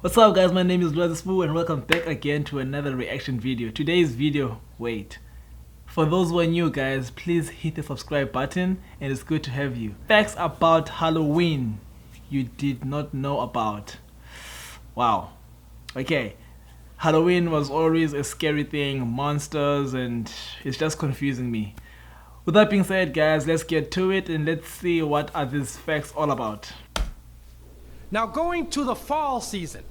What's up guys, my name is Spoo and welcome back again to another reaction video. Today's video, for those who are new guys, please hit the subscribe button and it's good to have you. Facts about Halloween you did not know about. Wow. Okay, Halloween was always a scary thing, monsters, and it's just confusing me. With that being said guys, let's get to it and let's see what are these facts all about. Now, going to the fall season,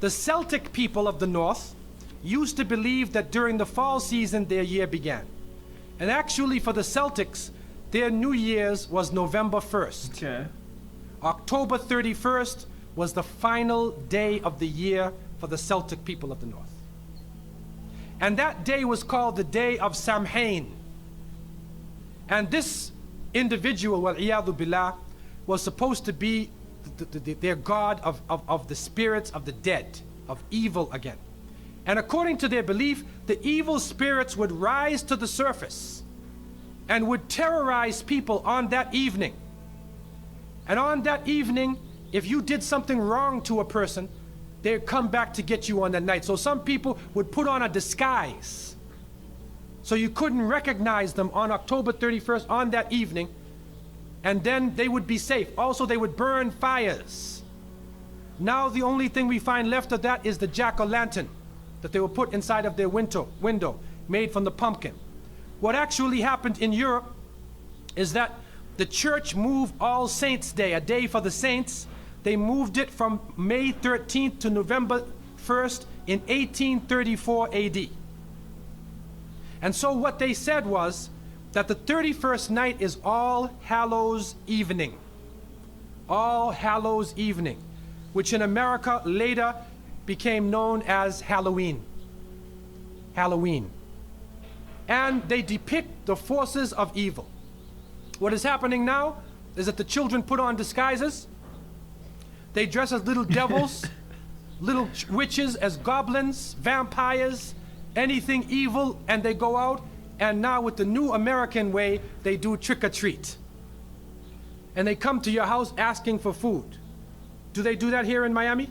the Celtic people of the north used to believe that during the fall season their year began. And actually for the Celtics, their New Year's was November 1st. Okay. October 31st was the final day of the year for the Celtic people of the north. And that day was called the Day of Samhain. And this individual, wal-iyadhu billah, was supposed to be their god of the spirits of the dead, of evil again. And according to their belief, the evil spirits would rise to the surface and would terrorize people on that evening. And on that evening, if you did something wrong to a person, they'd come back to get you on that night. So some people would put on a disguise, so you couldn't recognize them on October 31st on that evening, and then they would be safe. Also, they would burn fires. Now the only thing we find left of that is the jack-o'-lantern that they will put inside of their window made from the pumpkin. What actually happened in Europe is that the church moved All Saints Day, a day for the saints. They moved it from May 13th to November 1st in 1834 AD. And so what they said was that the 31st night is All Hallows Evening. All Hallows Evening, which in America later became known as Halloween. Halloween. And they depict the forces of evil. What is happening now is that the children put on disguises. They dress as little devils, little witches, as goblins, vampires, anything evil, and they go out. And now with the new American way, they do trick-or-treat. And they come to your house asking for food. Do they do that here in Miami?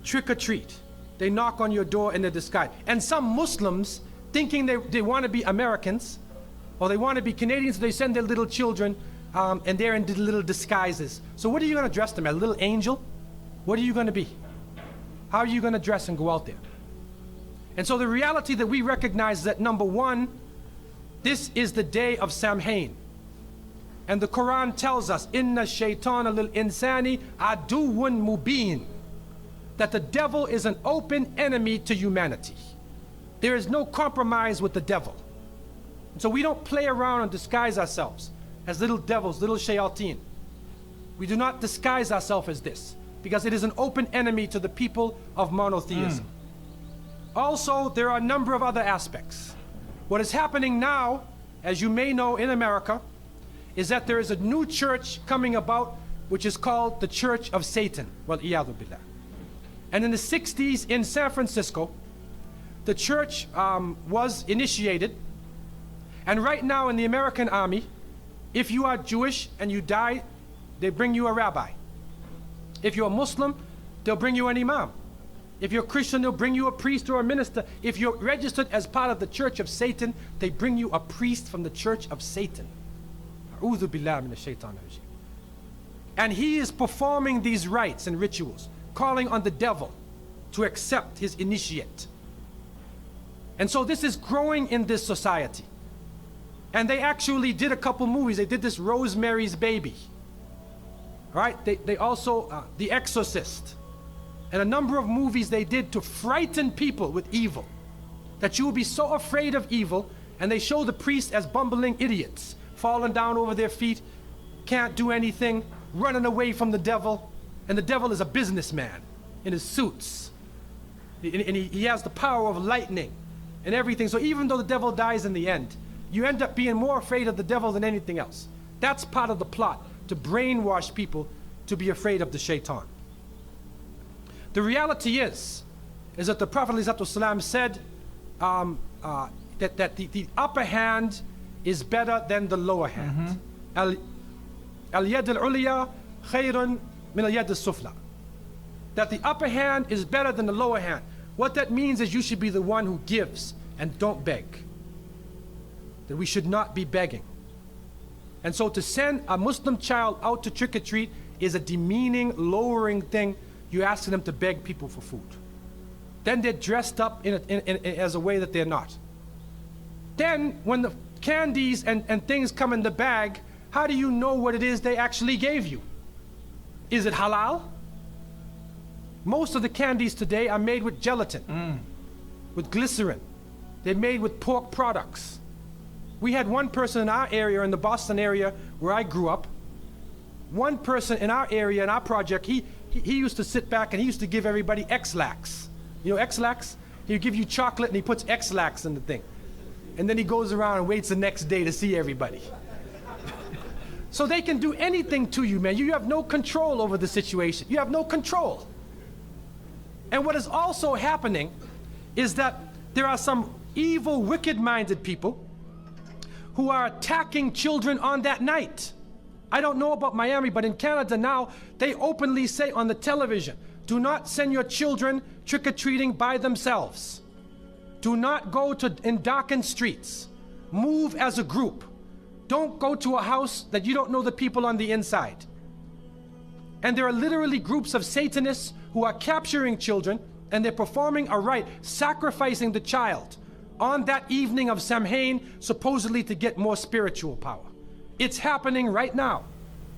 Trick-or-treat. They knock on your door in their disguise. And some Muslims, thinking they want to be Americans, or they want to be Canadians, they send their little children, and they're in little disguises. So what are you going to dress them as? A little angel? What are you going to be? How are you going to dress and go out there? And so the reality that we recognize is that, number one, this is the day of Samhain. And the Quran tells us, Inna shaytana lil insani aduwwun mubin, that the devil is an open enemy to humanity. There is no compromise with the devil. And so we don't play around and disguise ourselves as little devils, little shayateen. We do not disguise ourselves as this, because it is an open enemy to the people of monotheism. Also, there are a number of other aspects. What is happening now, as you may know in America, is that there is a new church coming about, which is called the Church of Satan. Wal-iyadhu billah. And in the 60s in San Francisco, the church was initiated. And right now in the American army, if you are Jewish and you die, they bring you a rabbi. If you're a Muslim, they'll bring you an imam. If you're Christian, they'll bring you a priest or a minister. If you're registered as part of the Church of Satan, they bring you a priest from the Church of Satan. A'udhu billahi minash shaitanir rajim. And he is performing these rites and rituals, calling on the devil to accept his initiate. And so this is growing in this society. And they actually did a couple movies. They did this Rosemary's Baby. Right? They also, The Exorcist. And a number of movies they did to frighten people with evil, that you will be so afraid of evil. And they show the priests as bumbling idiots, falling down over their feet, can't do anything, running away from the devil. And the devil is a businessman in his suits, and he has the power of lightning and everything. So even though the devil dies in the end, you end up being more afraid of the devil than anything else. That's part of the plot, to brainwash people to be afraid of the shaitan. The reality is that the Prophet ﷺ said that the upper hand is better than the lower hand. Al-yad al-ulya khayrun min al-yad al-sufla. that the upper hand is better than the lower hand. What that means is you should be the one who gives and don't beg. That we should not be begging. And so to send a Muslim child out to trick or treat is a demeaning, lowering thing. You're asking them to beg people for food. Then they're dressed up as a way that they're not. Then when the candies and things come in the bag, how do you know what it is they actually gave you? Is it halal? Most of the candies today are made with gelatin, with glycerin. They're made with pork products. We had one person in our area, in the Boston area where I grew up, one person in our area, in our project, he used to sit back and he used to give everybody X-Lax. You know X-Lax? He'd give you chocolate and he puts X-Lax in the thing. And then he goes around and waits the next day to see everybody. So they can do anything to you, man. You have no control over the situation. You have no control. And what is also happening is that there are some evil, wicked-minded people who are attacking children on that night. I don't know about Miami, but in Canada now, they openly say on the television, do not send your children trick-or-treating by themselves. Do not go in darkened streets. Move as a group. Don't go to a house that you don't know the people on the inside. And there are literally groups of Satanists who are capturing children and they're performing a rite, sacrificing the child on that evening of Samhain, supposedly to get more spiritual power. It's happening right now.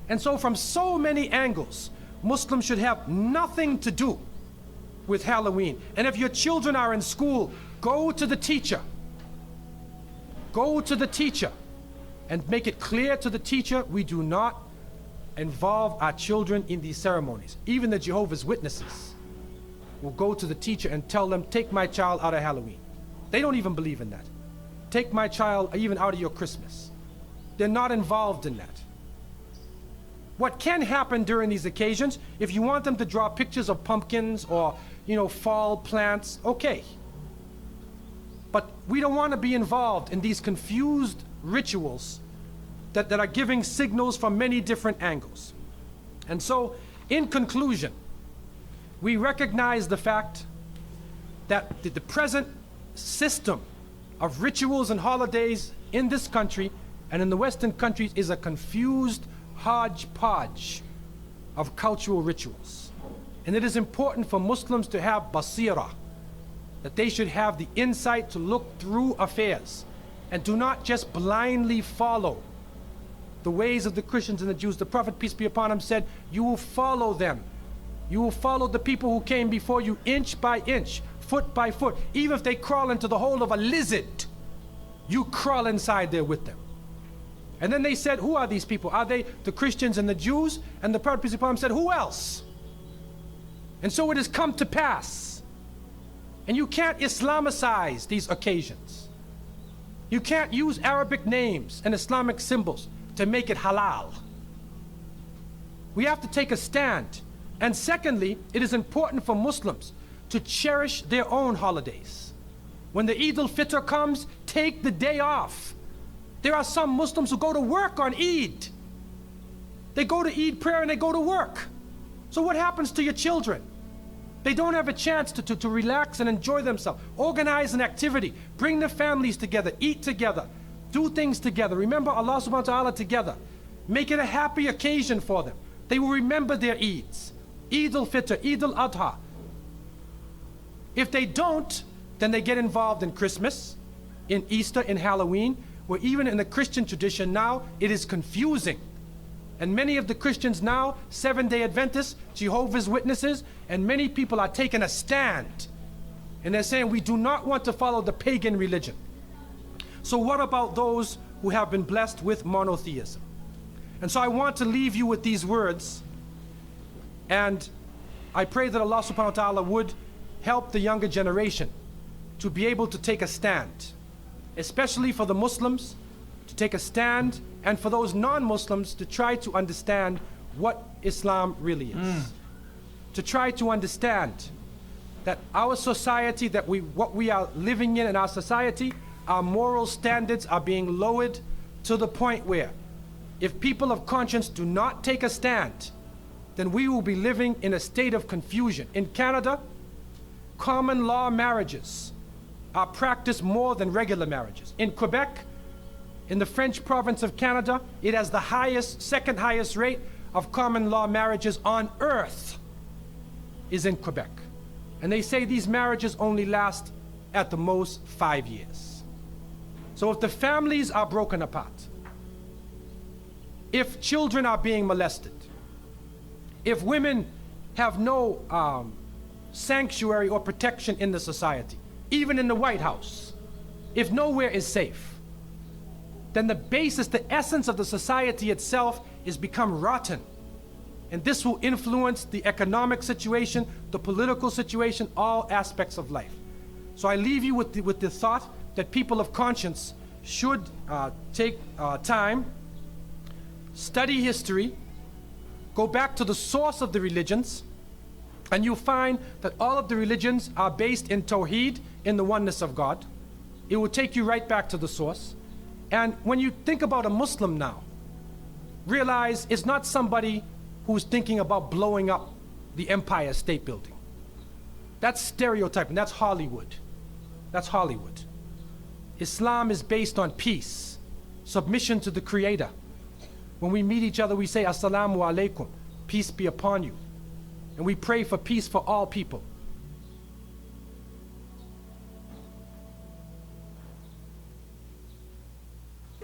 And so from so many angles, Muslims should have nothing to do with Halloween. And if your children are in school, go to the teacher. Go to the teacher and make it clear to the teacher we do not involve our children in these ceremonies. Even the Jehovah's Witnesses will go to the teacher and tell them, take my child out of Halloween. They don't even believe in that. Take my child even out of your Christmas. They're not involved in that. What can happen during these occasions, if you want them to draw pictures of pumpkins or, fall plants, okay. But we don't want to be involved in these confused rituals that are giving signals from many different angles. And so, in conclusion, we recognize the fact that the present system of rituals and holidays in this country and in the Western countries is a confused hodgepodge of cultural rituals. And it is important for Muslims to have basira, that they should have the insight to look through affairs and do not just blindly follow the ways of the Christians and the Jews. The Prophet, peace be upon him, said, you will follow them. You will follow the people who came before you inch by inch, foot by foot. Even if they crawl into the hole of a lizard, you crawl inside there with them. And then they said, who are these people? Are they the Christians and the Jews? And the Prophet, peace be upon him, said, who else? And so it has come to pass. And you can't Islamicize these occasions. You can't use Arabic names and Islamic symbols to make it halal. We have to take a stand. And secondly, it is important for Muslims to cherish their own holidays. When the Eid al-Fitr comes, take the day off. There are some Muslims who go to work on Eid. They go to Eid prayer and they go to work. So what happens to your children? They don't have a chance to relax and enjoy themselves. Organize an activity. Bring their families together. Eat together. Do things together. Remember Allah subhanahu wa ta'ala together. Make it a happy occasion for them. They will remember their Eids. Eid al-Fitr, Eid al-Adha. If they don't, then they get involved in Christmas, in Easter, in Halloween, where even in the Christian tradition now, it is confusing. And many of the Christians now, Seventh-day Adventists, Jehovah's Witnesses, and many people are taking a stand. And they're saying, we do not want to follow the pagan religion. So what about those who have been blessed with monotheism? And so I want to leave you with these words. And I pray that Allah subhanahu wa ta'ala would help the younger generation to be able to take a stand, especially for the Muslims to take a stand, and for those non-Muslims to try to understand what Islam really is. To try to understand that our society, what we are living in our society, our moral standards are being lowered to the point where if people of conscience do not take a stand then we will be living in a state of confusion. In Canada, common law marriages are practiced more than regular marriages. In Quebec, in the French province of Canada, it has the highest, second highest rate of common law marriages on earth is in Quebec. And they say these marriages only last at the most 5 years. So if the families are broken apart, if children are being molested, if women have no sanctuary or protection in the society, even in the White House, if nowhere is safe, then the basis, the essence of the society itself is become rotten. And this will influence the economic situation, the political situation, all aspects of life. So I leave you with the thought that people of conscience should take time, study history, go back to the source of the religions, and you'll find that all of the religions are based in Tawheed, in the oneness of God. It will take you right back to the source. And when you think about a Muslim now, realize it's not somebody who's thinking about blowing up the Empire State Building. That's stereotyping, that's Hollywood. That's Hollywood. Islam is based on peace, submission to the Creator. When we meet each other, we say, Assalamu alaikum, peace be upon you. And we pray for peace for all people.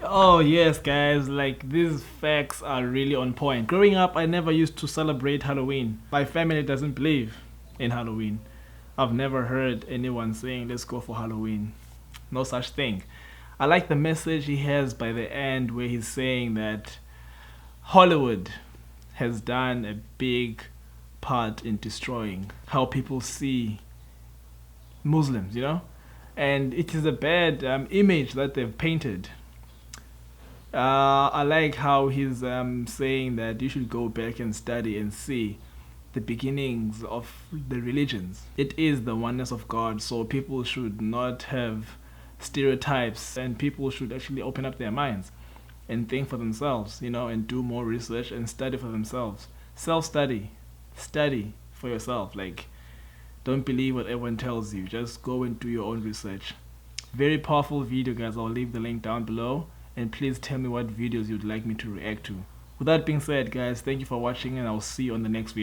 Oh yes guys, like these facts are really on point. Growing up, I never used to celebrate Halloween. My family doesn't believe in Halloween. I've never heard anyone saying let's go for Halloween. No such thing. I like the message he has by the end where he's saying that Hollywood has done a big part in destroying how people see Muslims, you know, and it is a bad image that they've painted. I like how he's saying that you should go back and study and see the beginnings of the religions. It is the oneness of God, so people should not have stereotypes, and people should actually open up their minds and think for themselves, you know, and do more research and study for themselves. Self-study. Study for yourself. Like, don't believe what everyone tells you. Just go and do your own research. Very powerful video, guys. I'll leave the link down below. And please tell me what videos you'd like me to react to. With that being said, guys, thank you for watching, and I'll see you on the next video.